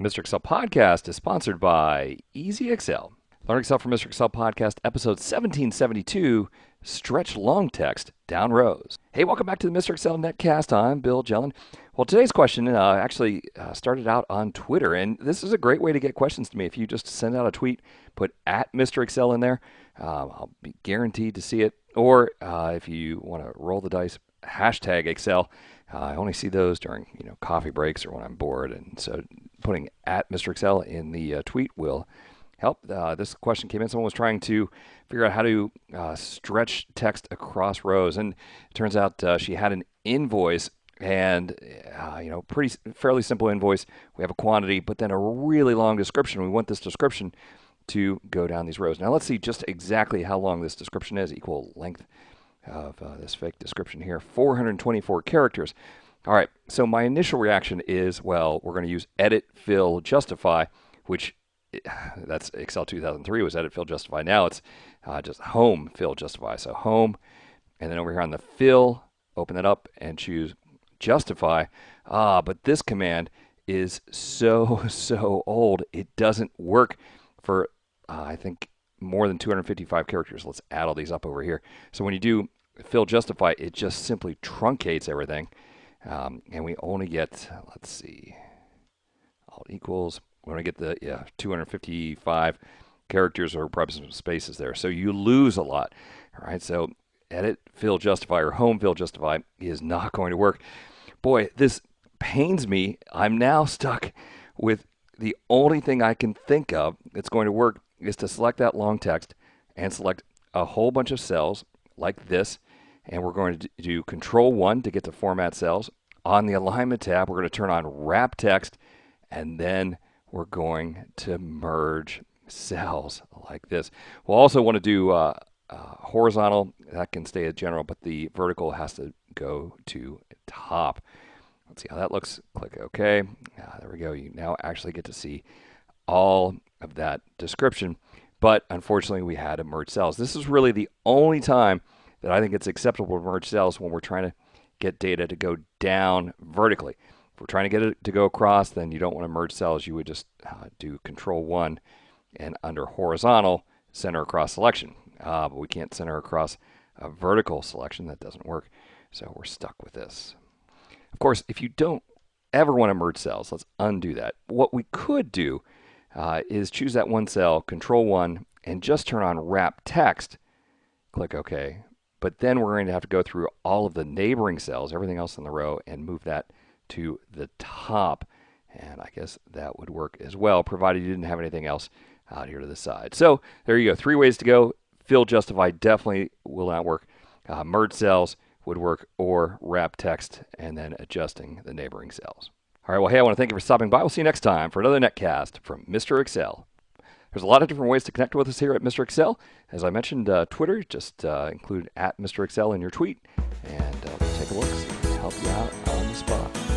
Mr. Excel podcast is sponsored by Easy Excel. Learn Excel from Mr. Excel podcast, episode 1772, Stretch Long Text Down Rows. Hey, welcome back to the Mr. Excel Netcast. I'm Bill Jelen. Well, today's question actually started out on Twitter, and this is a great way to get questions to me. If you just send out a tweet, put at Mr. Excel in there, I'll be guaranteed to see it. Or if you want to roll the dice, hashtag Excel. I only see those during coffee breaks or when I'm bored, and so putting at Mr. Excel in the tweet will help. This question came in. Someone was trying to figure out how to stretch text across rows, and it turns out she had an invoice, and fairly simple invoice. We have a quantity, but then a really long description. We want this description to go down these rows. Now let's see just exactly how long this description is. Equal length of this fake description here, 424 characters. All right, so my initial reaction is, well, we're going to use edit, fill, justify, which that's Excel 2003 was edit, fill, justify. Now it's just home, fill, justify. So home, and then over here on the fill, open that up and choose justify. But this command is so old. It doesn't work for, I think, more than 255 characters. Let's add all these up over here. So when you do fill justify, it just simply truncates everything. And we only get, let's see, alt equals, we only get the 255 characters or probably some spaces there. So you lose a lot. All right, so edit, fill, justify, or home, fill, justify is not going to work. Boy, this pains me. I'm now stuck with the only thing I can think of that's going to work is to select that long text and select a whole bunch of cells like this. And we're going to do Control-1 to get to Format Cells. On the Alignment tab, we're going to turn on Wrap Text, and then we're going to merge cells like this. We'll also want to do horizontal. That can stay as general, but the vertical has to go to top. Let's see how that looks. Click OK. There we go. You now actually get to see all of that description, but unfortunately we had to merge cells. This is really the only time that I think it's acceptable to merge cells when we're trying to get data to go down vertically. If we're trying to get it to go across, then you don't want to merge cells. You would just do Control-1 and under horizontal, center across selection. But we can't center across a vertical selection. That doesn't work. So we're stuck with this. Of course, if you don't ever want to merge cells, let's undo that. What we could do is choose that one cell, Control-1, and just turn on Wrap Text. Click OK. But then we're going to have to go through all of the neighboring cells, everything else in the row, and move that to the top. And I guess that would work as well, provided you didn't have anything else out here to the side. So there you go. 3 ways to go. Fill, justify definitely will not work. Merge cells would work, or wrap text and then adjusting the neighboring cells. All right, well, hey, I want to thank you for stopping by. We'll see you next time for another Netcast from Mr. Excel. There's a lot of different ways to connect with us here at Mr. Excel. As I mentioned, Twitter, just include at Mr. Excel in your tweet, and we'll take a look, see if we can help you out on the spot.